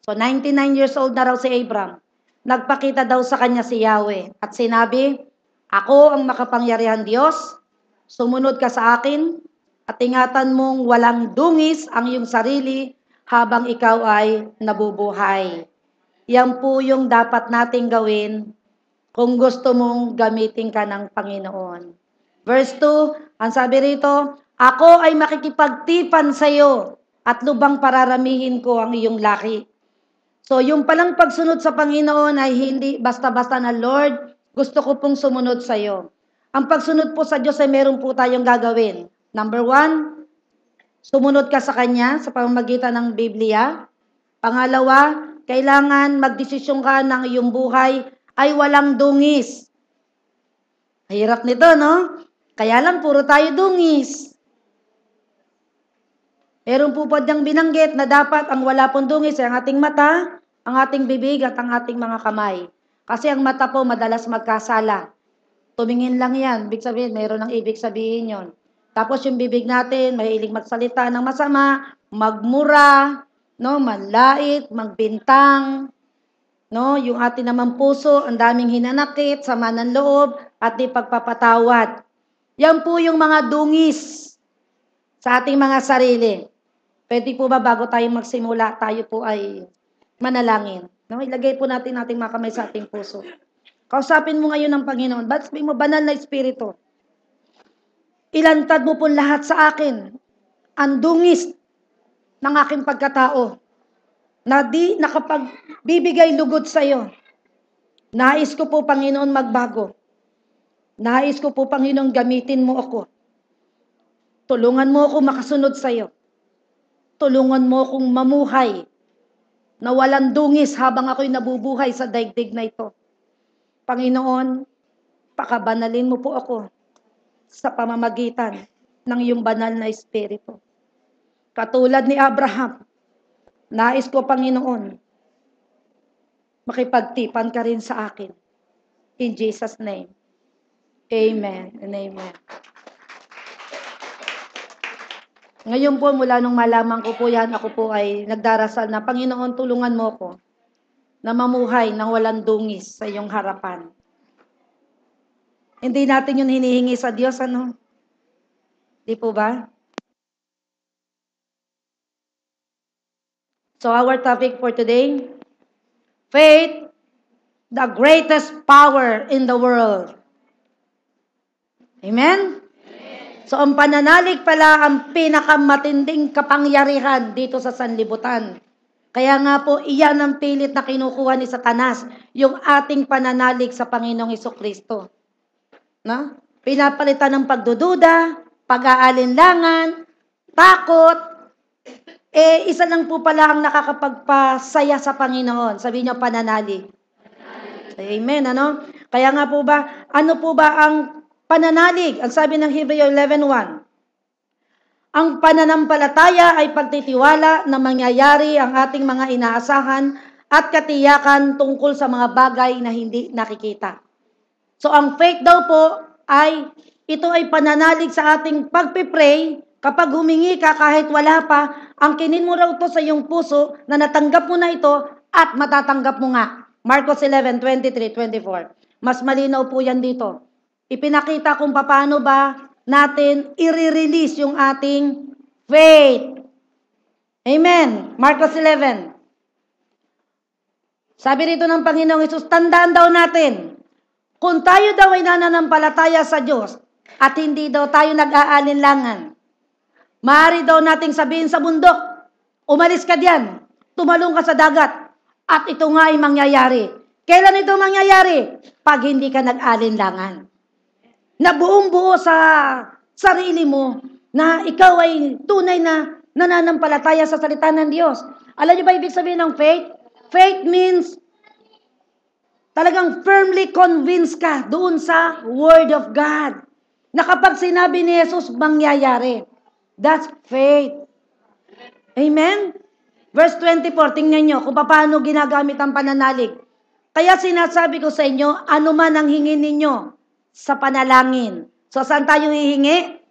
So 99 years old na raw si Abram. Nagpakita daw sa kanya si Yahweh at sinabi, ako ang makapangyarihan Diyos, sumunod ka sa akin at ingatan mong walang dungis ang iyong sarili habang ikaw ay nabubuhay. Yan po yung dapat nating gawin kung gusto mong gamitin ka ng Panginoon. Verse 2, ang sabi rito, ako ay makikipagtipan sa iyo at lubang pararamihin ko ang iyong laki. So yung palang pagsunod sa Panginoon ay hindi basta-basta na, Lord, gusto ko pong sumunod sa iyo. Ang pagsunod po sa Diyos ay meron po tayong gagawin. Number 1, sumunod ka sa Kanya sa pamamagitan ng Biblia. Pangalawa, kailangan magdesisyon ka ng iyong buhay ay walang dungis. Hirap nito, no? Kaya lang, puro tayo dungis. Meron po pa diyang binanggit na dapat ang wala pong dungis ay ang ating mata, ang ating bibig at ang ating mga kamay. Kasi ang mata po madalas magkasala. Tumingin lang yan. Ibig sabihin, meron ng ibig sabihin yon. Tapos yung bibig natin, mahilig magsalita ng masama, magmura, no, manlait, magbintang, no, yung ating naman puso, ang daming hinanakit, sama ng loob, at di pagpapatawad. Yan po yung mga dungis sa ating mga sarili. Pwede po ba bago tayo magsimula, tayo po ay manalangin? No, ilagay po natin ating mga kamay sa ating puso. Kausapin mo ngayon ng Panginoon. Ba't sabihin mo, banal na Espiritu? Ilantad mo po lahat sa akin ang dungis ng aking pagkatao na di nakapagbibigay lugod sa iyo. Nais ko po, Panginoon, magbago. Nais ko po, Panginoon, gamitin mo ako. Tulungan mo ako makasunod sa iyo. Tulungan mo akong mamuhay na walang dungis habang ako'y nabubuhay sa daigdig na ito. Panginoon, pakabanalin mo po ako sa pamamagitan ng iyong banal na Espiritu. Katulad ni Abraham, nais ko, Panginoon, makipagtipan ka rin sa akin. In Jesus' name. Amen and amen. Ngayon po, mula nung malaman ko po yan, ako po ay nagdarasal na, Panginoon, tulungan mo ko na mamuhay ng walang dungis sa iyong harapan. Hindi natin yun hinihingi sa Diyos, ano? Di po ba? So our topic for today, faith, the greatest power in the world. Amen? So ang pananalig pala ang pinakamatinding kapangyarihan dito sa sanlibutan. Kaya nga po, iyan ang pilit na kinukuha ni Satanas, yung ating pananalig sa Panginoong Hesukristo. No? Pinapalitan ng pagdududa, pag-aalinlangan, takot. Isa lang po pala ang nakakapagpasaya sa Panginoon. Sabi niyo, pananalig. Amen, ano? Kaya nga po ba, ano po ba ang pananalig? Ang sabi ng Hebreo 11:1. Ang pananampalataya ay pagtitiwala na mangyayari ang ating mga inaasahan at katiyakan tungkol sa mga bagay na hindi nakikita. So ang faith daw po ito ay pananalig sa ating pagpipray. Kapag humingi ka kahit wala pa, angkinin mo raw ito sa iyong puso na natanggap mo na ito at matatanggap mo nga. Marcos 11:23-24. Mas malinaw po yan dito. Ipinakita kung paano ba natin i-release yung ating faith. Amen. Marcos 11. Sabi rito ng Panginoong Hesus, tandaan daw natin, kung tayo daw ay nananampalataya sa Diyos at hindi daw tayo nag-aalinlangan, maaari daw nating sabihin sa bundok, umalis ka diyan, tumalong ka sa dagat, at ito nga ay mangyayari. Kailan ito mangyayari? Pag hindi ka nag-alinlangan. Na buong-buo sa sarili mo na ikaw ay tunay na nananampalataya sa salita ng Diyos. Alam niyo ba ibig sabihin ng faith? Faith means talagang firmly convinced ka doon sa Word of God. Na kapag sinabi ni Jesus, mangyayari. That's faith. Amen? Verse 24, tingnan nyo kung paano ginagamit ang pananalig. Kaya sinasabi ko sa inyo, ano man ang hingin ninyo sa panalangin. So, saan tayo hihingi?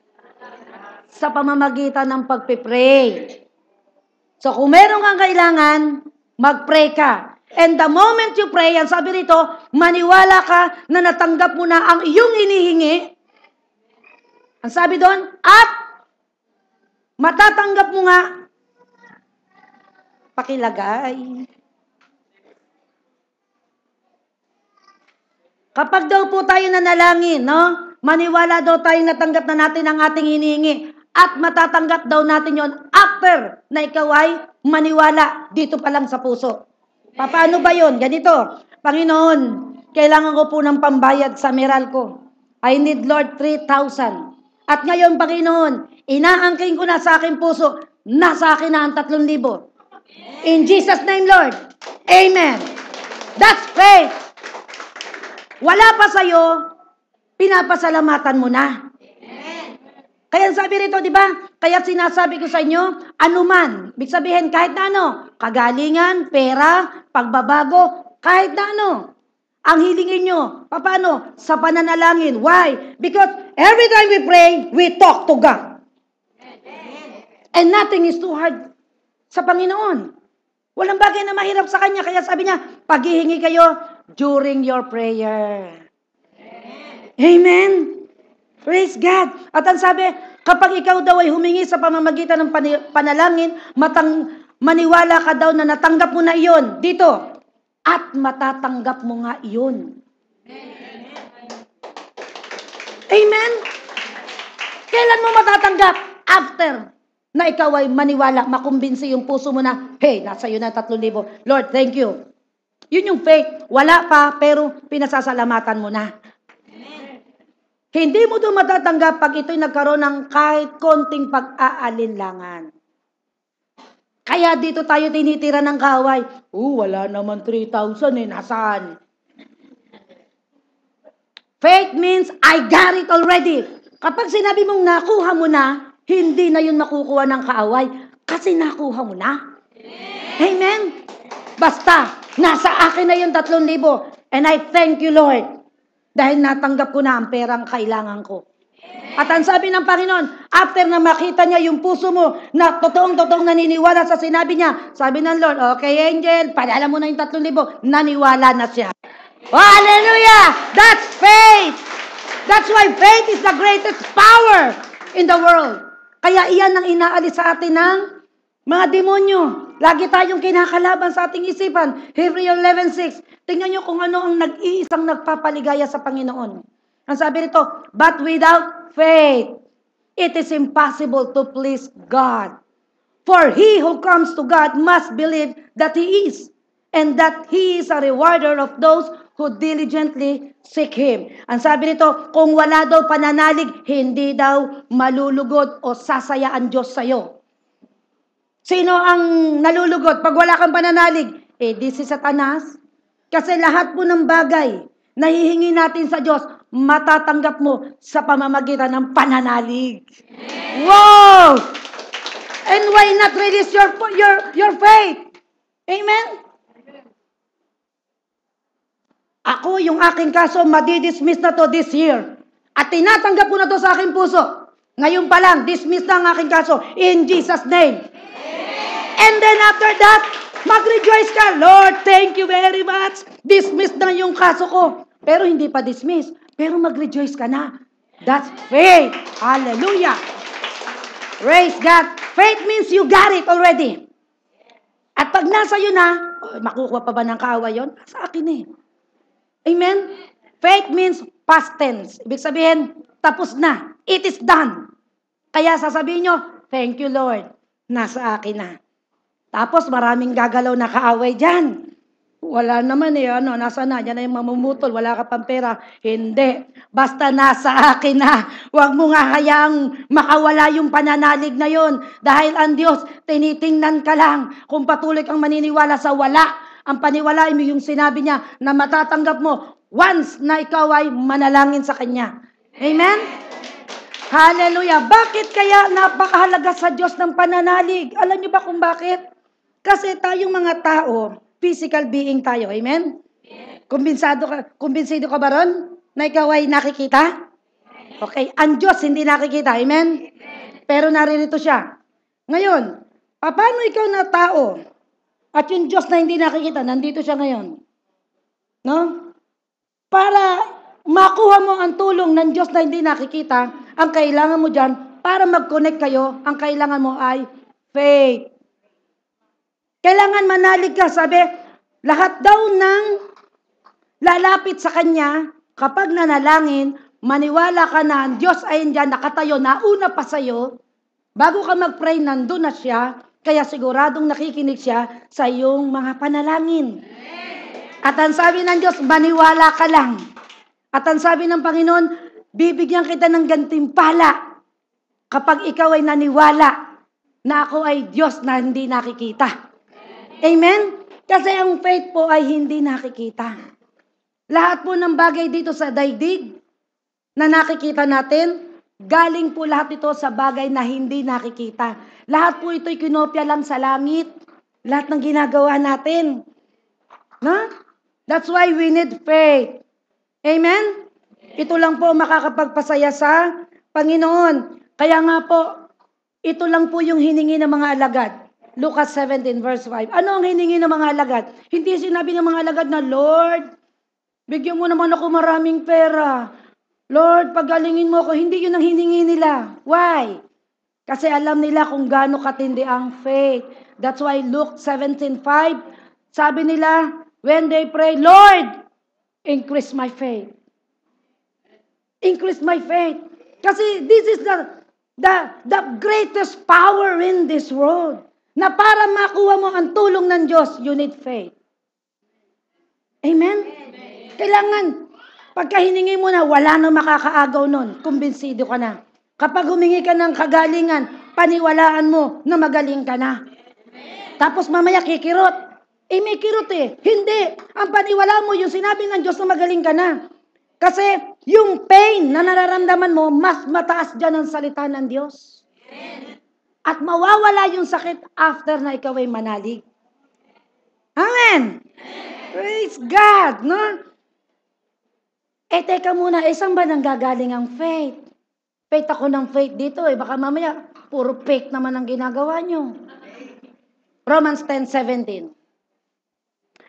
Sa pamamagitan ng pagpipray. So, kung meron kang kailangan, mag-pray ka. And the moment you pray, ang sabi rito, maniwala ka na natanggap mo na ang iyong hinihingi. Ang sabi doon, at matatanggap mo nga, pakilagay. Kapag daw po tayo nanalangin, no? Maniwala daw tayo natanggap na natin ang ating hinihingi. At matatanggap daw natin yon after na ikaw ay maniwala dito pa lang sa puso. Paano ba yon? Ganito, Panginoon, kailangan ko po ng pambayad sa meral ko. I need, Lord, 3,000. At ngayon, Panginoon, inaangking ko na sa aking puso, nasa akin na ang 3,000. In Jesus' name, Lord. Amen. That's faith. Wala pa sa'yo, pinapasalamatan mo na. Kaya sabi rito, di ba? Kaya sinasabi ko sa inyo, anuman. Ibig sabihin, kahit na ano, kagalingan, pera, pagbabago, kahit na ano. Ang hilingin nyo, paano? Sa pananalangin. Why? Because every time we pray, we talk to God. And nothing is too hard sa Panginoon. Walang bagay na mahirap sa Kanya. Kaya sabi niya, paghihingi kayo during your prayer. Amen. Praise God. At ang sabi, kapag ikaw daw ay humingi sa pamamagitan ng panalangin, maniwala ka daw na natanggap mo na iyon dito. At matatanggap mo nga iyon. Amen? Kailan mo matatanggap? After na ikaw ay maniwala, makumbinsi yung puso mo na, hey, nasa iyo na 3,000. Lord, thank you. Yun yung faith. Wala pa, pero pinasasalamatan mo na. Hindi mo doon matatanggap pag ito'y nagkaroon ng kahit konting pag-aalinlangan. Kaya dito tayo tinitira ng kaaway. Wala naman 3,000 nasaan? Faith means, I got it already. Kapag sinabi mong nakuha mo na, hindi na yun makukuha ng kaaway. Kasi nakuha mo na. Amen? Basta, nasa akin na yung 3,000. And I thank you, Lord. Dahil natanggap ko na ang perang kailangan ko. At ang sabi ng Panginoon, after na makita niya yung puso mo na totoong-totoong naniniwala sa sinabi niya, sabi ng Lord, okay, angel, padala mo na yung 3,000. Naniwala na siya. Oh, hallelujah! That's faith! That's why faith is the greatest power in the world. Kaya iyan ang inaalis sa atin ng mga demonyo. Lagi tayong kinakalaban sa ating isipan. Hebrews 11:6. Tingnan nyo kung ano ang nag-iisang nagpapaligaya sa Panginoon. Ang sabi nito, but without faith, it is impossible to please God. For he who comes to God must believe that He is, and that He is a rewarder of those who diligently seek Him. Ang sabi nito, kung wala daw pananalig, hindi daw malulugod o sasaya ang Diyos sa'yo. Sino ang nalulugod pag wala kang pananalig? Di si Satanas. Kasi lahat po ng bagay na hihingi natin sa Diyos, matatanggap mo sa pamamagitan ng pananalig. Wow! And why not release your faith? Amen? Ako, yung aking kaso, madidismiss na to this year. At tinatanggap ko na to sa aking puso. Ngayon pa lang, dismiss na ang aking kaso. In Jesus' name. And then after that, mag-rejoice ka. Lord, thank you very much. Dismiss na yung kaso ko. Pero hindi pa dismiss. Pero mag-rejoice ka na. That's faith. Hallelujah. Praise God. Faith means you got it already. At pag nasa yun na, makukuha pa ba ng kaaway yun? Sa akin eh. Amen? Faith means past tense. Ibig sabihin, tapos na. It is done. Kaya sasabihin nyo, thank you Lord. Nasa akin na. Tapos maraming gagalaw na kaaway dyan. Wala naman nasa na, dyan na yung mamumutol, wala ka pang pera. Hindi. Basta nasa akin na. Huwag mo nga hayaang makawala yung pananalig na yon. Dahil ang Diyos, tinitingnan ka lang kung patuloy kang maniniwala sa wala. Ang paniwalain mo yung sinabi niya na matatanggap mo once na ikaw ay manalangin sa Kanya. Amen? Hallelujah. Bakit kaya napakahalaga sa Diyos ng pananalig? Alam niyo ba kung bakit? Kasi tayong mga tao, physical being tayo. Amen? Kumbinsido ka ba ron? Na ikaw ay nakikita? Okay. Ang Diyos hindi nakikita. Amen? Pero naririto siya. Ngayon, paano ikaw na tao At yung Diyos na hindi nakikita, nandito siya ngayon. No? Para makuha mo ang tulong ng Diyos na hindi nakikita, ang kailangan mo dyan, para mag-connect kayo, ang kailangan mo ay faith. Kailangan manalig ka. Sabi, lahat daw ng lalapit sa Kanya, kapag nanalangin, maniwala ka na ang Diyos ay andyan, nakatayo, nauna pa sa'yo, bago ka mag-pray, nandun na siya, kaya siguradong nakikinig siya sa iyong mga panalangin. At ang sabi ng Diyos, maniwala ka lang. At ang sabi ng Panginoon, bibigyan kita ng gantimpala kapag ikaw ay naniwala na ako ay Diyos na hindi nakikita. Amen? Kasi ang faith po ay hindi nakikita. Lahat po ng bagay dito sa daigdig na nakikita natin, galing po lahat ito sa bagay na hindi nakikita. Lahat po ito'y kinopya lang sa langit. Lahat ng ginagawa natin. No? That's why we need faith. Amen? Ito lang po makakapagpasaya sa Panginoon. Kaya nga po, ito lang po yung hiningi ng mga alagad. Lucas 17 verse 5. Ano ang hiningi ng mga alagad? Hindi sinabi ng mga alagad na, Lord, bigyan mo naman ako maraming pera. Lord, pagalingin mo ako. Hindi yun ang hiningi nila. Why? Kasi alam nila kung gaano katindi ang faith. That's why Luke 17:5, sabi nila, when they pray, Lord, increase my faith. Increase my faith. Kasi this is the greatest power in this world. Na para makuha mo ang tulong ng Diyos, you need faith. Amen? Kailangan, pagka hiningi mo na, wala nang makakaagaw nun. Kumbinsido ka na. Kapag humingi ka ng kagalingan, paniwalaan mo na magaling ka na. Tapos mamaya kikirot. May kirot eh. Hindi. Ang paniwala mo, yung sinabi ng Diyos na magaling ka na. Kasi yung pain na nararamdaman mo, mas mataas dyan ang salita ng Diyos. At mawawala yung sakit after na ikaw ay manalig. Amen! Praise God! No? Teka muna, saan ba nanggagaling ang faith? Faith ako ng faith dito eh. Baka mamaya, puro fake naman ang ginagawa nyo. Romans 10:17.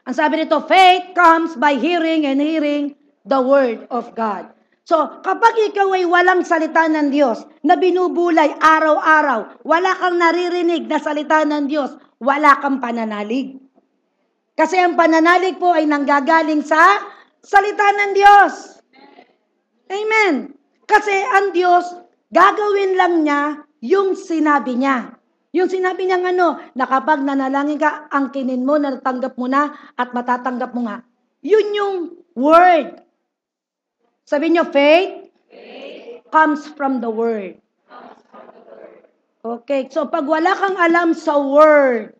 Ang sabi nito, faith comes by hearing and hearing the word of God. So, kapag ikaw ay walang salita ng Diyos, na binubulay araw-araw, wala kang naririnig na salita ng Diyos, wala kang pananalig. Kasi ang pananalig po ay nanggagaling sa salita ng Diyos. Amen. Kasi ang Diyos, gagawin lang niya yung sinabi niya. Yung sinabi niya na kapag nanalangin ka, angkinin mo, natanggap mo na, at matatanggap mo nga. Yun yung word. Sabi niyo, faith comes from the word. Okay, so pag wala kang alam sa word,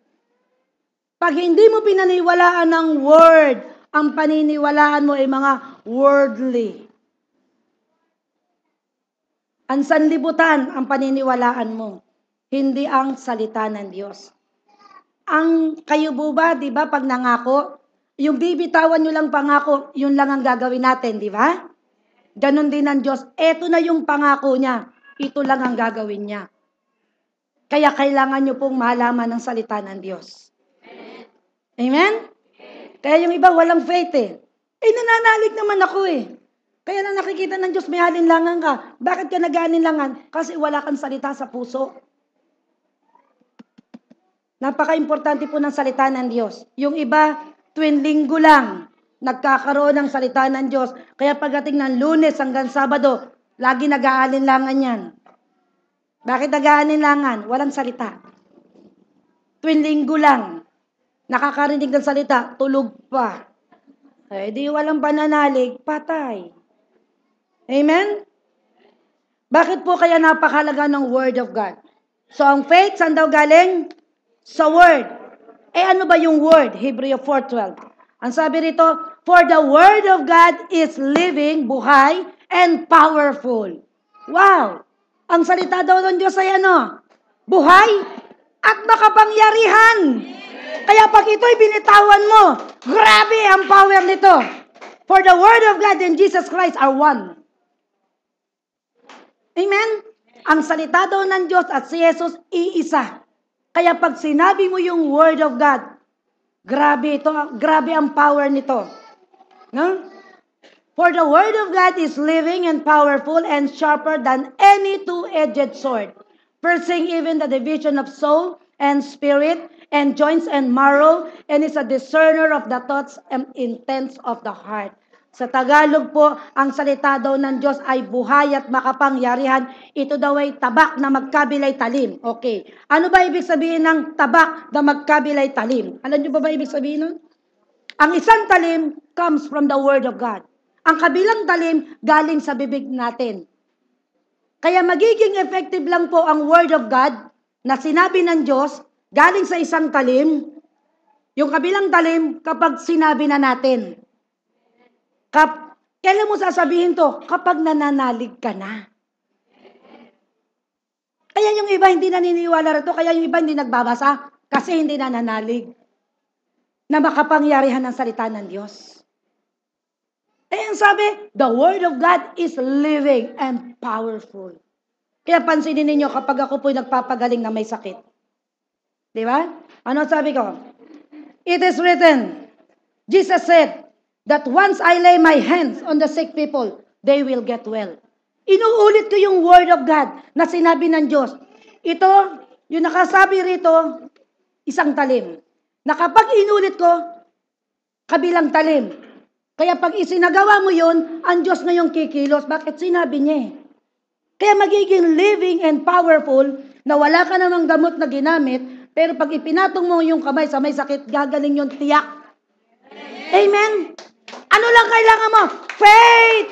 pag hindi mo pinaniwalaan ng word, ang paniniwalaan mo ay mga worldly. Ang sanlibutan, ang paniniwalaan mo. Hindi ang salita ng Diyos. Ang kayo ba, di ba, pag nangako, yung bibitawan nyo lang pangako, yun lang ang gagawin natin, di ba? Ganon din ang Diyos. Eto na yung pangako niya. Ito lang ang gagawin niya. Kaya kailangan nyo pong malaman ng salita ng Diyos. Amen? Kaya yung iba walang faith eh. Nananalig naman ako eh. Kaya na nakikita ng Diyos may alinlangan ka. Bakit ka nag-alinlangan? Kasi wala kang salita sa puso. Napaka-importante po ng salita ng Diyos. Yung iba, tuwing linggo lang, nagkakaroon ng salita ng Diyos. Kaya pagdating ng Lunes hanggang Sabado, lagi nag-aalinlangan yan. Bakit nag-aalinlangan? Walang salita. Tuwing linggo lang, nakakarinig ng salita, tulog pa. Di walang pananalig, patay. Amen? Bakit po kaya napakalaga ng Word of God? So, ang faith, saan daw galing? Sa Word. Ano ba yung Word? Hebrew 4:12. Ang sabi rito, for the Word of God is living, buhay, and powerful. Wow! Ang salita daw ng Diyos ay buhay at makapangyarihan. Kaya pag ito'y binitawan mo, grabe ang power nito. For the Word of God and Jesus Christ are one. Amen? Ang salita daw ng Diyos at si Jesus, iisa. Kaya pag sinabi mo yung Word of God, Grabe ito, grabe ang power nito. No? For the word of God is living and powerful and sharper than any two-edged sword, piercing even the division of soul and spirit and joints and marrow, and is a discerner of the thoughts and intents of the heart. Sa Tagalog po, ang salita daw ng Diyos ay buhay at makapangyarihan. Ito daw ay tabak na magkabilay talim. Okay. Ano ba ibig sabihin ng tabak na magkabilay talim? Alam niyo ba ibig sabihin nun? Ang isang talim comes from the Word of God. Ang kabilang talim galing sa bibig natin. Kaya magiging effective lang po ang Word of God na sinabi ng Diyos galing sa isang talim, yung kabilang talim kapag sinabi na natin. Kailan mo sasabihin to? Kapag nananalig ka na. Kaya yung iba hindi naniniwala rito, kaya yung iba hindi nagbabasa kasi hindi nananalig na makapangyarihan ng salita ng Diyos. Ang sabi, the Word of God is living and powerful. Kaya pansinin ninyo kapag ako po'y nagpapagaling na may sakit. Di ba? Ano sabi ko? It is written, Jesus said, that once I lay my hands on the sick people, they will get well. Inuulit ko yung Word of God na sinabi ng Diyos. Ito, yung nakasabi rito, isang talim. Na kapag inulit ko, kabilang talim. Kaya pag isinagawa mo yun, ang Diyos na yung kikilos. Bakit? Sinabi niya eh. Kaya magiging living and powerful na wala ka namang gamot na ginamit, pero pag ipinatong mo yung kamay sa may sakit, gagaling yung tiyak. Amen? Ano lang kailangan mo? Faith!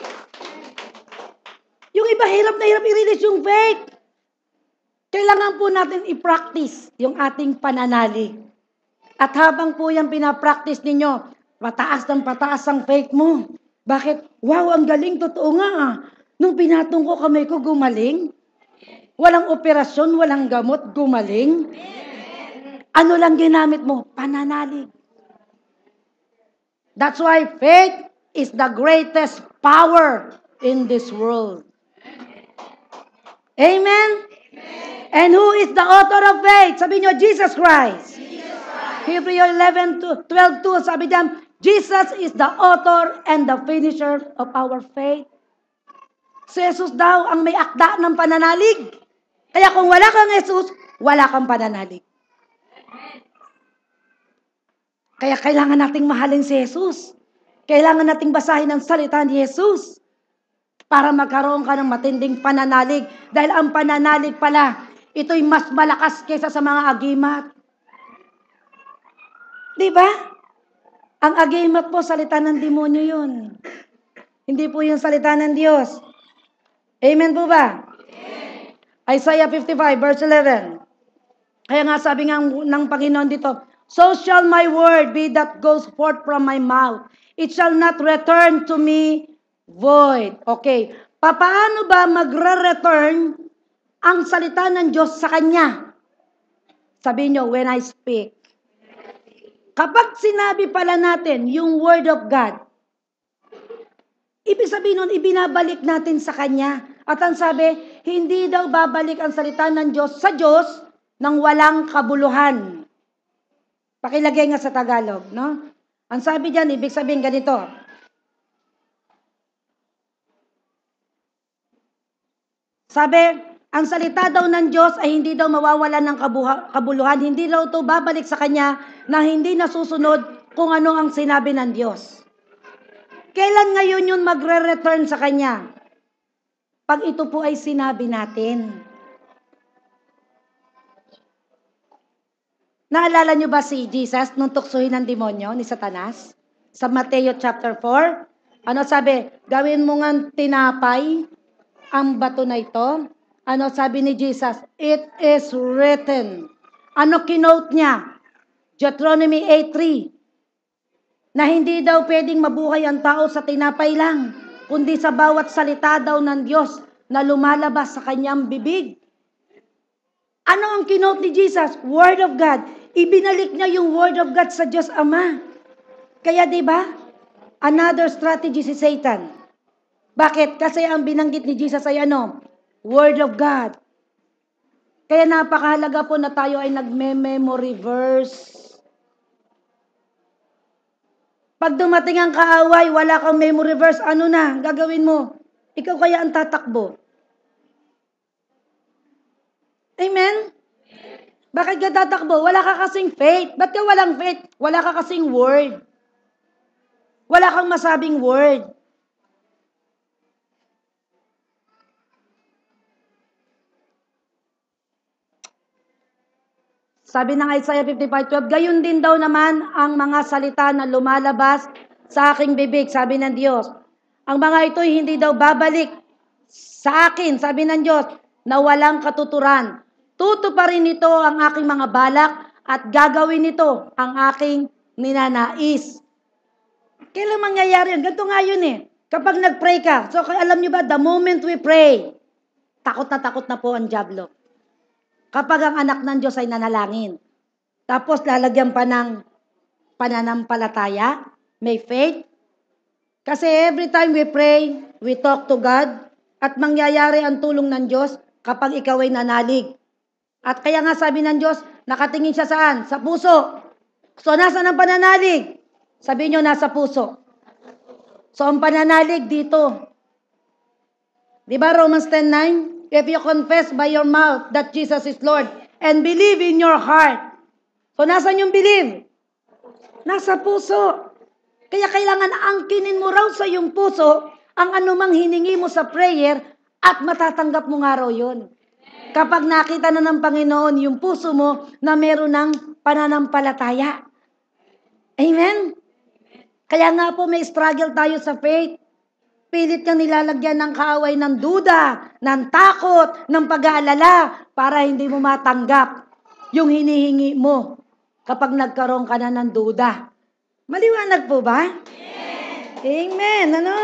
Yung iba hirap na hirap i-release yung faith. Kailangan po natin i-practice yung ating pananalig. At habang po yan pinapractice ninyo, pataas ng pataas ang faith mo. Bakit? Wow, ang galing, totoo nga ah. Nung pinatong ko kamay ko, gumaling. Walang operasyon, walang gamot, gumaling. Ano lang ginamit mo? Pananalig. That's why faith is the greatest power in this world. Amen? And who is the author of faith? Sabi nyo, Jesus Christ. Hebrews 11:12, sabi diyan, Jesus is the author and the finisher of our faith. Si Jesus daw ang may akda ng pananalig. Kaya kung wala kang Jesus, wala kang pananalig. Kaya kailangan nating mahalin si Jesus. Kailangan nating basahin ang salita ni Jesus para magkaroon ka ng matinding pananalig. Dahil ang pananalig pala, ito'y mas malakas kaysa sa mga agimat. Diba? Ang agimat po, salita ng demonyo yun. Hindi po yung salita ng Diyos. Amen po ba? Amen. Isaiah 55 verse 11. Kaya nga sabi nga ng Panginoon dito, so shall my word be that goes forth from my mouth. It shall not return to me void. Okay. Paano ba magre-return ang salita ng Diyos sa Kanya? Sabi nyo, when I speak. Kapag sinabi pala natin yung word of God, ibig sabihin nun, ibinabalik natin sa Kanya. At ang sabi, hindi daw babalik ang salita ng Diyos sa Diyos nang walang kabuluhan. Pakilagay nga sa Tagalog, no? Ang sabi diyan, ibig sabihin ganito. Sabi, ang salita daw ng Diyos ay hindi daw mawawalan ng kabuluhan, hindi daw ito babalik sa Kanya na hindi nasusunod kung ano ang sinabi ng Diyos. Kailan ngayon yun magre-return sa Kanya? Pag ito po ay sinabi natin. Naalala nyo ba si Jesus nung tuksuhin ng demonyo ni Satanas? Sa Mateo chapter 4? Ano sabi? Gawin mo nga tinapay ang bato na ito. Ano sabi ni Jesus? It is written. Ano kinote niya? Deuteronomy 8:3. Na hindi daw pwedeng mabuhay ang tao sa tinapay lang, kundi sa bawat salita daw ng Diyos na lumalabas sa kanyang bibig. Ano ang kinote ni Jesus? Word of God. Ibinalik niya yung Word of God sa Diyos Ama. Kaya diba, another strategy si Satan. Bakit? Kasi ang binanggit ni Jesus ay ano? Word of God. Kaya napakahalaga po na tayo ay nagme-memory verse. Pag dumating ang kaaway, wala kang memory verse, ano na, gagawin mo? Ikaw kaya ang tatakbo. Amen? Bakit ka tatakbo? Wala ka kasing faith. Ba't ka walang faith? Wala ka kasing word. Wala kang masabing word. Sabi ng Isaiah 55:12, gayon din daw naman ang mga salita na lumalabas sa aking bibig, sabi ng Diyos. Ang mga ito'y hindi daw babalik sa akin, sabi ng Diyos, na walang katuturan. Tutuparin nito ang aking mga balak at gagawin nito ang aking ninanais. Kailan mangyayari yun? Ganito nga yun eh. Kapag nag-pray ka, so alam nyo ba, the moment we pray, takot na po ang dyablo. Kapag ang anak ng Diyos ay nanalangin. Tapos lalagyan pa ng pananampalataya, may faith. Kasi every time we pray, we talk to God, at mangyayari ang tulong ng Diyos kapag ikaw ay nanalig. At kaya nga sabi ng Diyos, nakatingin siya saan? Sa puso. So nasa ng pananalig? Sabi nyo, nasa puso. So ang pananalig dito. Diba Romans 10:9? If you confess by your mouth that Jesus is Lord and believe in your heart. So, nasan yung believe? Nasa puso. Kaya kailangan angkinin mo raw sa iyong puso ang anumang hiningi mo sa prayer at matatanggap mo nga raw yun. Kapag nakita na ng Panginoon yung puso mo na meron ng pananampalataya. Amen? Kaya nga po may struggle tayo sa faith. Pilit kang nilalagyan ng kaaway ng duda, ng takot, ng pag-aalala para hindi mo matanggap yung hinihingi mo kapag nagkaroon ka na ng duda. Maliwanag po ba? Amen. Amen. Ano?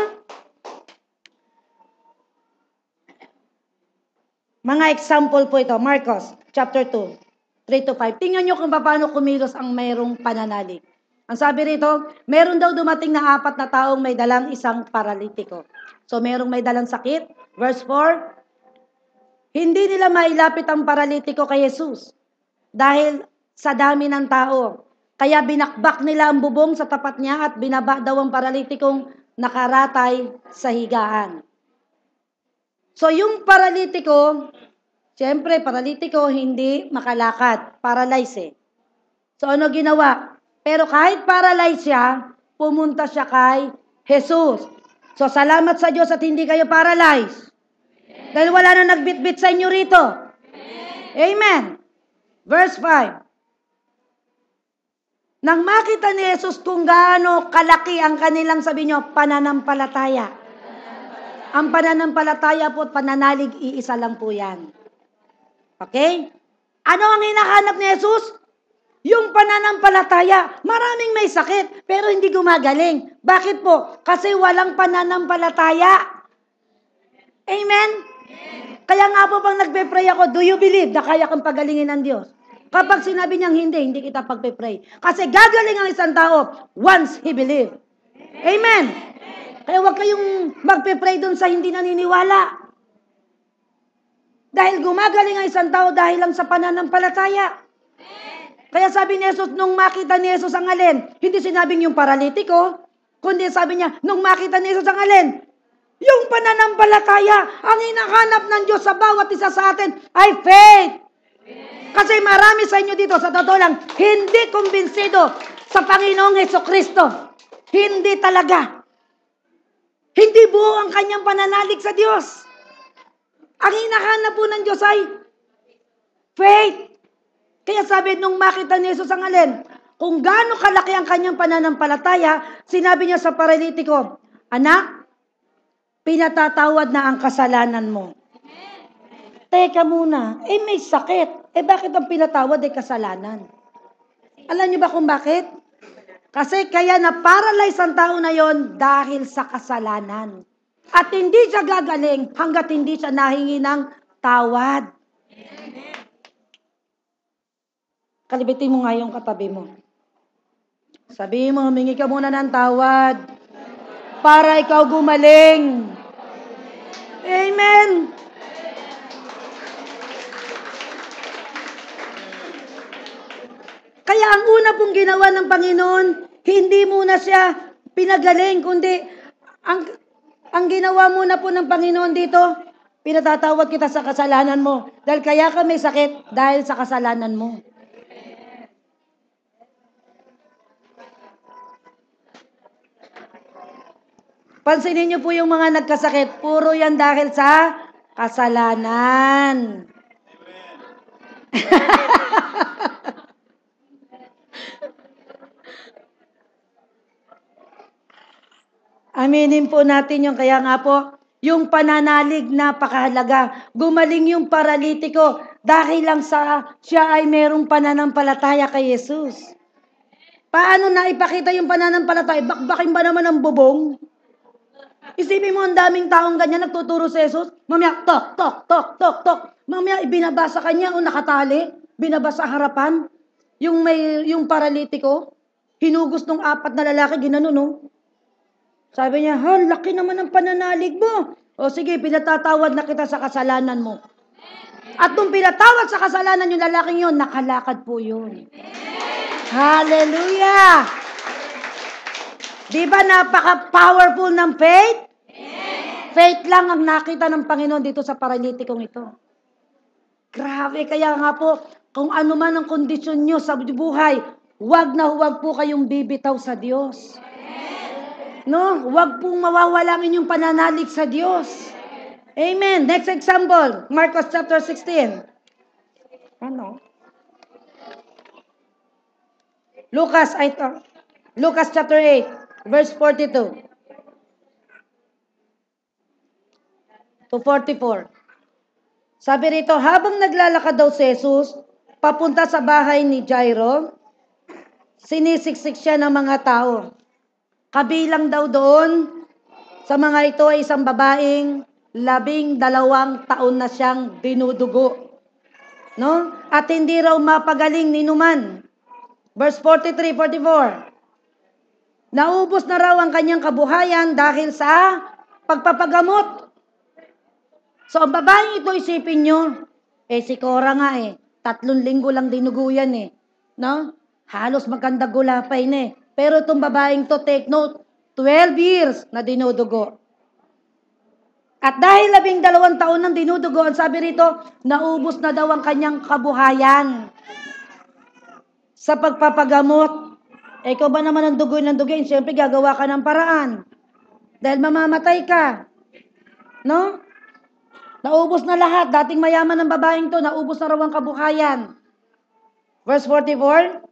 Mga example po ito. Marcos chapter 2, 3-5. Tingnan nyo kung paano kumilos ang mayroong pananalig. Ang sabi rito, meron daw dumating na 4 na taong may dalang isang paralitiko. So, merong may dalang sakit. Verse 4, hindi nila mailapit ang paralitiko kay Jesus dahil sa dami ng tao. Kaya binakbak nila ang bubong sa tapat niya at binaba daw ang paralitikong nakaratay sa higaan. So, yung paralitiko, siyempre, paralitiko hindi makalakad. Paralyze eh. So, ano ginawa? Pero kahit paralyzed siya, pumunta siya kay Jesus. So, salamat sa Diyos at hindi kayo paralyzed. Dahil wala na nagbitbit sa inyo rito. Amen. Verse 5. Nang makita ni Jesus kung gaano kalaki ang kanilang, sabi nyo, pananampalataya. Ang pananampalataya po at pananalig, iisa lang po yan. Okay? Ano ang hinahanap ni Jesus? Yung pananampalataya. Maraming may sakit, pero hindi gumagaling. Bakit po? Kasi walang pananampalataya. Amen? Kaya nga po pag nagpe-pray ako, do you believe na kaya kang pagalingin ng Diyos? Kapag sinabi niyang hindi kita pagpe-pray. Kasi gagaling ang isang tao once he believe. Amen? Kaya huwag kayong magpe-pray dun sa hindi naniniwala. Dahil gumagaling ang isang tao dahil lang sa pananampalataya. Kaya sabi ni Jesus, nung makita ni Jesus ang alin, hindi sinabing yung paralitiko, kundi sabi niya, nung makita ni Jesus ang alin, yung pananampalataya, ang hinahanap ng Diyos sa bawat isa sa atin ay faith. Kasi marami sa inyo dito, sa totoo lang, hindi kumbinsido sa Panginoong Hesukristo. Hindi talaga. Hindi buo ang kanyang pananalig sa Diyos. Ang hinahanap po ng Diyos ay faith. Kaya sabi nung makita ni Jesus ang alin, kung gaano kalaki ang kanyang pananampalataya, sinabi niya sa paralitiko, anak, pinatatawad na ang kasalanan mo. Teka muna, may sakit. Bakit ang pinatawad ay kasalanan? Alam niyo ba kung bakit? Kasi kaya na-paralyze ang tao na yon dahil sa kasalanan. At hindi siya gagaling hanggat hindi siya nahingi ng tawad. Kalibitin mo nga yung katabi mo. Sabihin mo, humingi ka muna ng tawad para ikaw gumaling. Amen. Kaya ang una pong ginawa ng Panginoon, hindi muna siya pinagaling, kundi ang ginawa muna po ng Panginoon dito, pinatatawad kita sa kasalanan mo. Dahil kaya ka may sakit, dahil sa kasalanan mo. Pansinin niyo po yung mga nagkasakit, puro yan dahil sa kasalanan. Aminin po natin yung kaya nga po, yung pananalig napakahalaga. Gumaling yung paralitiko dahil lang sa siya ay merong pananampalataya kay Jesus. Paano na ipakita yung pananampalataya? Bakbakin ba naman ang bubong? Isipin mo, ang daming taong ganyan nagtuturo sa Jesus. Mamaya, tok, tok, tok, tok, tok. Mamaya, ibinabasa kanya o nakatali. Binabasa harapan. Yung paralitiko. Hinugos ng 4 na lalaki, ginano, no? Sabi niya, laki naman ang pananalig mo. O sige, pinatatawad na kita sa kasalanan mo. At nung pinatawad sa kasalanan yung lalaking yun, nakalakad po yun. Hallelujah! Di ba napaka-powerful ng faith? Faith lang ang nakita ng Panginoon dito sa paralitikong ito. Grabe, kaya nga po, kung ano man ang kondisyon nyo sa buhay, huwag na huwag po kayong bibitaw sa Diyos. No? Huwag pong mawawala ang inyong pananalig sa Diyos. Amen. Next example, Marcos chapter 16. Ano? Lucas chapter 8, verse 42. To 44. Sabi rito, habang naglalakad daw si Jesus, papunta sa bahay ni Jairo, sinisiksik siya ng mga tao. Kabilang daw doon, sa mga ito ay isang babaeng 12 taon na siyang dinudugo. No? At hindi raw mapagaling ni numan. Verse 43, 44. Naubos na raw ang kanyang kabuhayan dahil sa pagpapagamot. So, ang babaeng ito, isipin nyo, si Cora nga 3 linggo lang dinugo yan no? Halos maganda gulapay na Pero itong babaeng to, take note, 12 years na dinudugo. At dahil 12 taon nang dinudugo, ang sabi rito, naubos na daw ang kanyang kabuhayan sa pagpapagamot. Ikaw ba naman ang dugoy ng dugoy? Siyempre, gagawa ka ng paraan. Dahil mamamatay ka. No? Naubos na lahat. Dating mayaman ng babaeng to, naubos na raw ang kabuhayan. Verse 44.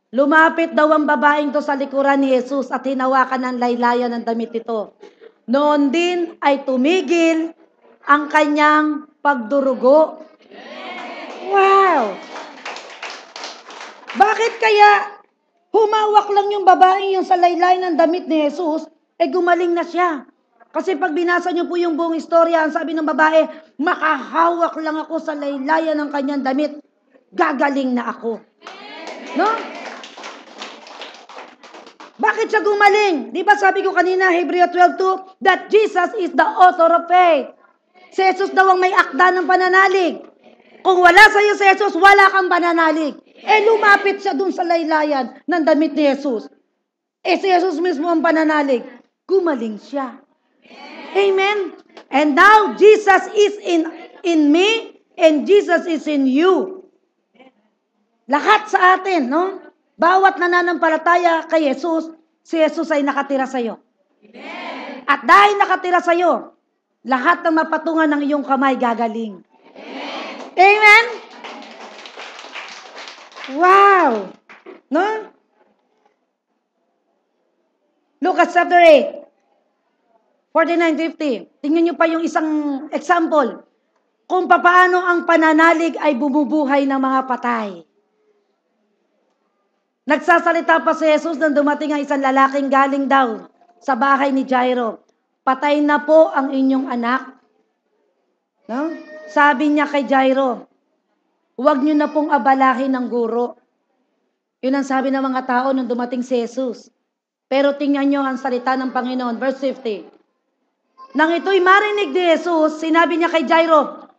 Lumapit daw ang babaeng to sa likuran ni Jesus at hinawakan ng laylayan ng damit ito. Noon din ay tumigil ang kanyang pagdurugo. Wow! Bakit kaya humawak lang yung babaeng yung sa laylayan ng damit ni Jesus, gumaling na siya? Kasi pag binasa niyo po yung buong istorya, ang sabi ng babae, makahawak lang ako sa laylayan ng kanyang damit, gagaling na ako. No? Bakit siya gumaling? Di ba sabi ko kanina, Hebrew 12:2, that Jesus is the author of faith. Si Jesus daw ang may akda ng pananalig. Kung wala sa iyo si Jesus, wala kang pananalig. Lumapit siya dun sa laylayan ng damit ni Jesus. Si Jesus mismo ang pananalig. Gumaling siya. Amen? And now, Jesus is in me, and Jesus is in you. Lahat sa atin, no? Bawat nananampalataya kay Jesus, si Jesus ay nakatira sa iyo. Amen. At dahil nakatira sa iyo, lahat ng mapatungan ng iyong kamay gagaling. Amen? Amen? Wow! No? Lucas chapter 8. 49:50. Tingnan nyo pa yung isang example. Kung paano ang pananalig ay bumubuhay ng mga patay. Nagsasalita pa si Jesus nang dumating ang isang lalaking galing daw sa bahay ni Jairo. Patay na po ang inyong anak. No? Sabi niya kay Jairo, huwag nyo na pong abalahin ng guro. Yun ang sabi ng mga tao nung dumating si Jesus. Pero tingnan nyo ang salita ng Panginoon. Verse 50. Nang ito'y marinig ni Jesus, sinabi niya kay Jairo,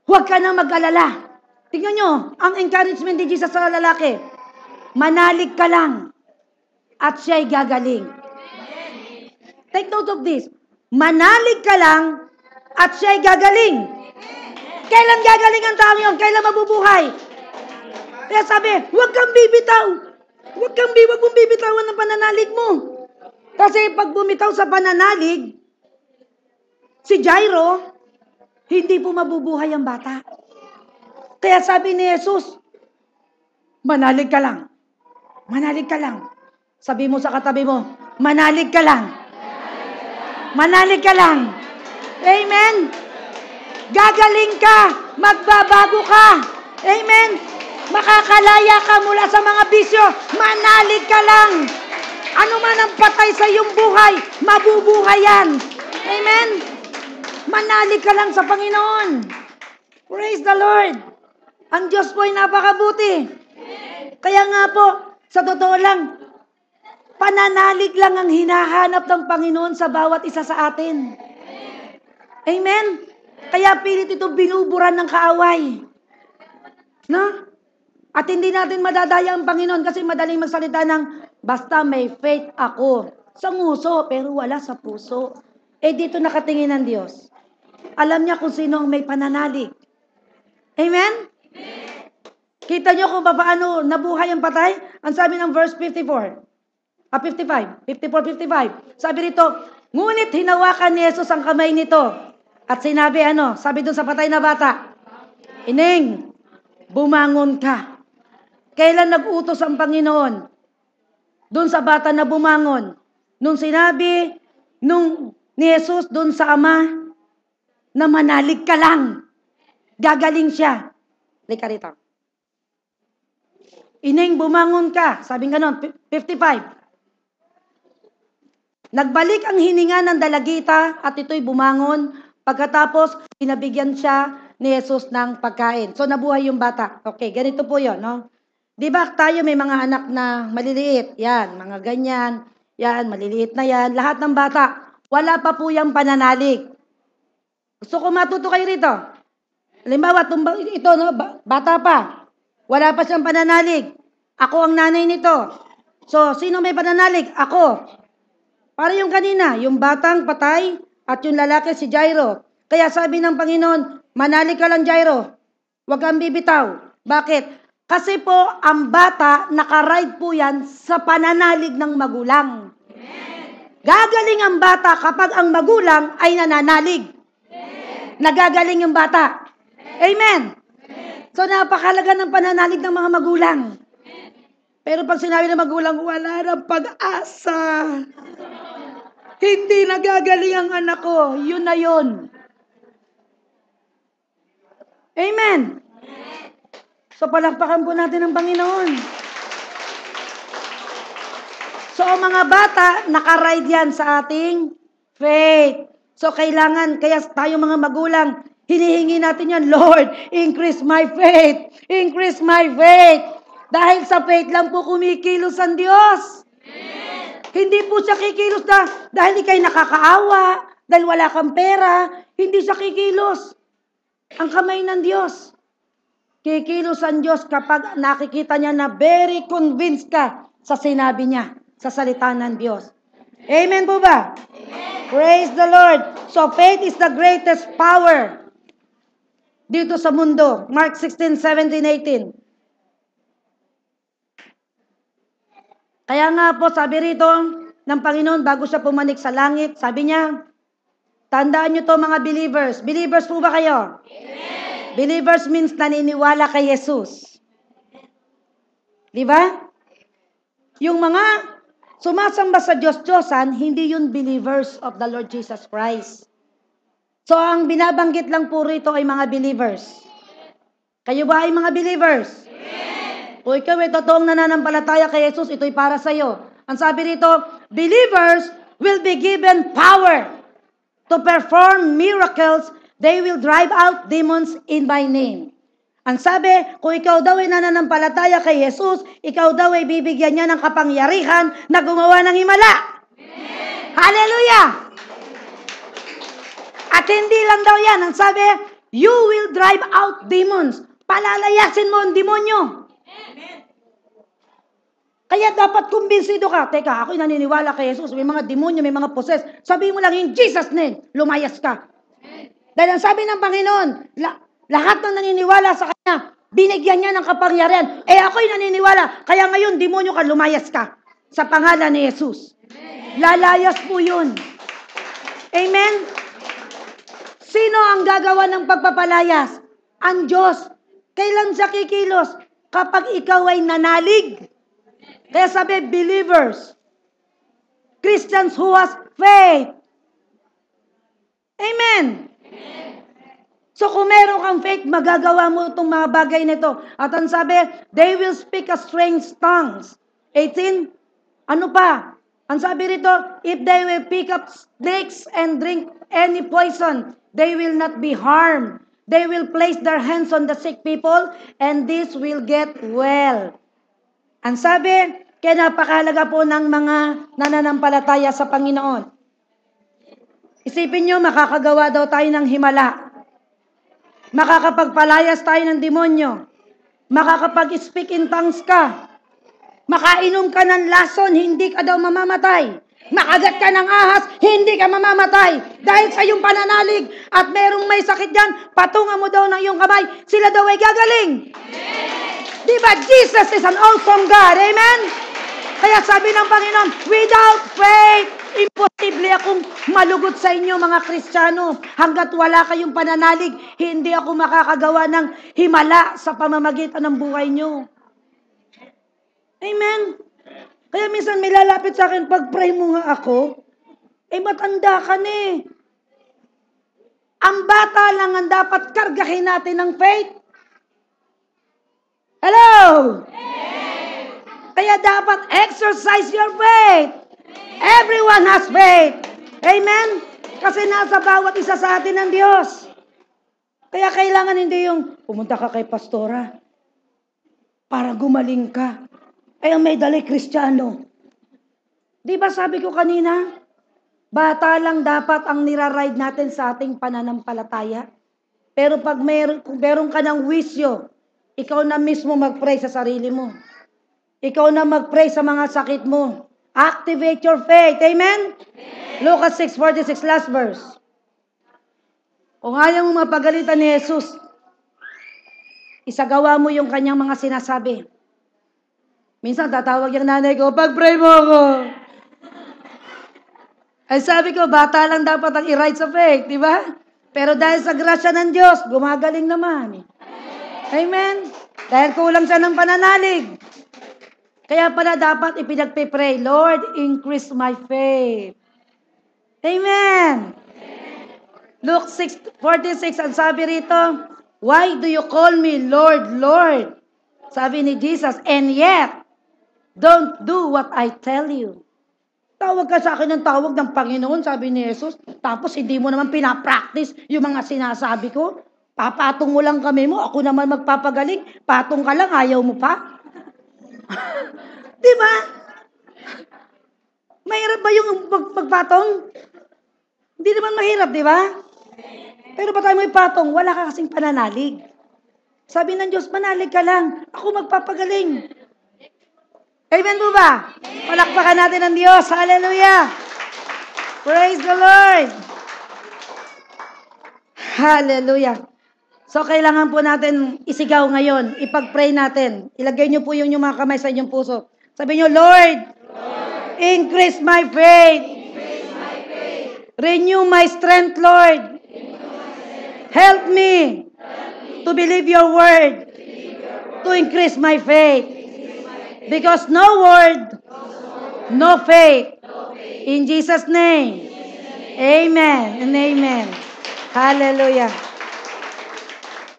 huwag ka nang mag-alala. Tingnan nyo, ang encouragement ni Jesus sa lalaki. Manalig ka lang. at siya'y gagaling. Take note of this. Manalig ka lang at siya'y gagaling. Kailan gagaling ang tao yun? Kailan mabubuhay? Kaya sabi, huwag kang bibitaw. Huwag mong bibitawan ng pananalig mo. Kasi pag bumitaw sa pananalig, si Jairo, hindi po mabubuhay ang bata. Kaya sabi ni Jesus, manalig ka lang. Manalig ka lang. Sabi mo sa katabi mo, manalig ka lang. Manalig ka lang. Amen. Gagaling ka. Magbabago ka. Amen. Makakalaya ka mula sa mga bisyo. Manalig ka lang. Ano man ang patay sa iyong buhay, mabubuhay yan. Amen. Manalig ka lang sa Panginoon. Praise the Lord. Ang Diyos po ay napakabuti. Kaya nga po, sa totoo lang, pananalig lang ang hinahanap ng Panginoon sa bawat isa sa atin. Amen? Kaya pilit ito binuburan ng kaaway. No? At hindi natin madadaya ang Panginoon kasi madaling magsalita ng basta may faith ako. Sa nguso, pero wala sa puso. Dito nakatingin ang Diyos. Alam niya kung sino ang may pananalig. Amen? Kita niyo kung paano nabuhay ang patay? Ang sabi ng verse 54. 55. Sabi rito, ngunit hinawakan ni Jesus ang kamay nito. At sinabi sabi doon sa patay na bata, Ineng, bumangon ka. Kailan nag-utos ang Panginoon? Doon sa bata na bumangon. Nung sinabi, ni Jesus doon sa ama, na manalig ka lang. Gagaling siya. Lika rito. Ineng, bumangon ka. Sabi nga nun, 55. Nagbalik ang hininga ng dalagita at ito'y bumangon. Pagkatapos, pinabigyan siya ni Jesus ng pagkain. So, nabuhay yung bata. Okay, ganito po yun, no? Di ba tayo may mga anak na maliliit? Yan, mga ganyan. Yan, maliliit na yan. Lahat ng bata, wala pa po yung pananalig. Gusto ko matuto kayo rito. Halimbawa, ito, no? Bata pa. Wala pa siyang pananalig. Ako ang nanay nito. So, sino may pananalig? Ako. Para yung kanina, yung batang patay at yung lalaki si Jairo. Kaya sabi ng Panginoon, manalig ka lang Jairo. Huwag kang bibitaw. Bakit? Kasi po, ang bata, nakaride po yan sa pananalig ng magulang. Gagaling ang bata kapag ang magulang ay nananalig. Nagagaling yung bata. Amen. So, napakalaga ng pananalig ng mga magulang. Pero pag sinabi ng magulang, wala ng pag-asa. Hindi nagagaling ang anak ko. Yun na yun. Amen. So, palakpakan po natin ang Panginoon. So, ang mga bata, nakaride yan sa ating faith. So, kailangan, kaya tayo mga magulang, hinihingi natin yan, Lord, increase my faith. Increase my faith. Dahil sa faith lang po kumikilos ang Diyos. Amen. Hindi po siya kikilos dahil ikay nakakaawa, dahil wala kang pera, hindi siya kikilos. Ang kamay ng Diyos. Kikilos ang Diyos kapag nakikita niya na very convinced ka sa sinabi niya, sa salita ng Diyos. Amen po ba? Amen. Praise the Lord. So faith is the greatest power dito sa mundo. Mark 16, 17, 18. Kaya nga po, sabi rito ng Panginoon, bago siya pumanik sa langit, sabi niya, tandaan niyo to mga believers. Believers po ba kayo? Amen. Believers means naniniwala kay Jesus. Di ba? Yung mga sumasamba sa Diyos-Diyosan, hindi yun believers of the Lord Jesus Christ. So, ang binabanggit lang po rito ay mga believers. Kayo ba ay mga believers? Amen. Kung ikaw ay totoong nananampalataya kay Jesus, ito'y para sa iyo. Ang sabi rito, believers will be given power to perform miracles. They will drive out demons in my name. Ang sabi, kung ikaw daw ay nananampalataya kay Jesus, ikaw daw ay bibigyan niya ng kapangyarihan na gumawa ng himala. Amen. Hallelujah! At hindi lang daw yan. Ang sabi, you will drive out demons. Palalayasin mo ang demonyo. Amen. Kaya dapat kumbinsido ka. Teka, ako'y naniniwala kay Jesus. May mga demonyo, may mga possess. Sabihin mo lang, in Jesus' name, lumayas ka. Dahil ang sabi ng Panginoon, lahat ng naniniwala sa Kanya, binigyan niya ng kapangyarihan. Ako'y naniniwala. Kaya ngayon, demonyo ka, lumayas ka. Sa pangalan ni Jesus. Lalayas po yun. Amen? Sino ang gagawa ng pagpapalayas? Ang Diyos. Kailan siya kikilos? Kapag ikaw ay nanalig. Kaya sabi, believers. Christians who has faith. Amen. So kung meron kang faith, magagawa mo itong mga bagay nito. At ang sabi, they will speak a strange tongues. 18, ano pa? Ang sabi rito, if they will pick up snakes and drink any poison, they will not be harmed. They will place their hands on the sick people, and this will get well. Ang sabi, kaya napakahalaga po ng mga nananampalataya sa Panginoon. Isipin nyo, makakagawa daw tayo ng himala. Makakapagpalayas tayo ng demonyo. Makakapag-speak in tongues ka. Makainom ka ng lason, hindi ka daw mamamatay. Makagat ka ng ahas, hindi ka mamamatay. Dahil sa iyong pananalig at merong may sakit dyan, patungan mo daw ng iyong kamay, sila daw ay gagaling. Amen. Diba? Jesus is an awesome God. Amen? Kaya sabi ng Panginoon, without faith, imposible akong malugot sa inyo mga Kristiyano. Hanggat wala kayong pananalig, hindi ako makakagawa ng himala sa pamamagitan ng buhay nyo. Amen? Kaya minsan may lalapit sa akin, pag-pray mo nga ako, matanda ka na eh. Ang bata lang ang dapat kargahin natin ng faith. Hello? Amen. Kaya dapat exercise your faith. Everyone has faith. Amen? Kasi nasa bawat isa sa atin ng Diyos. Kaya kailangan hindi yung, pumunta ka kay pastora para gumaling ka. Ang may dali Kristiyano. Di ba sabi ko kanina, bata lang dapat ang niraride natin sa ating pananampalataya. Pero pag meron ka ng wisyo, ikaw na mismo mag-pray sa sarili mo. Ikaw na mag-pray sa mga sakit mo. Activate your faith. Amen? Lucas 6:46, last verse. Kung ayaw mo mapagalitan ni Jesus, isagawa mo yung kanyang mga sinasabi. Minsan tatawag yung nanay ko, pag-pray mo ako. Ay sabi ko, bata lang dapat ang i-ride sa faith, di ba? Pero dahil sa grasya ng Diyos, gumagaling naman. Amen? Dahil kulang siya ng pananalig. Kaya pala dapat ipinagpipray, Lord, increase my faith. Amen? Luke 6:46, ang sabi rito, why do you call me Lord, Lord? Sabi ni Jesus, and yet, don't do what I tell you. Tawag ka sa akin ng tawag ng Panginoon, sabi ni Jesus. Tapos hindi mo naman pinapractice yung mga sinasabi ko. Papatong mo lang kami mo, ako naman magpapagaling. Patong ka lang, ayaw mo pa. Diba? Mahirap ba yung pagpatong? Hindi naman mahirap, diba? Pero ba tayo may patong? Wala ka kasing pananalig. Sabi ng Diyos, manalig ka lang. Ako magpapagaling. Amen po ba? Palakpakan natin ang Diyos. Hallelujah. Praise the Lord. Hallelujah. So, kailangan po natin isigaw ngayon. Ipag-pray natin. Ilagay niyo po yung mga kamay sa inyong puso. Sabi niyo, Lord, increase my faith. Renew my strength, Lord. Help me to believe your word. To increase my faith. Because no word, no faith. In Jesus' name. Amen and amen. Hallelujah.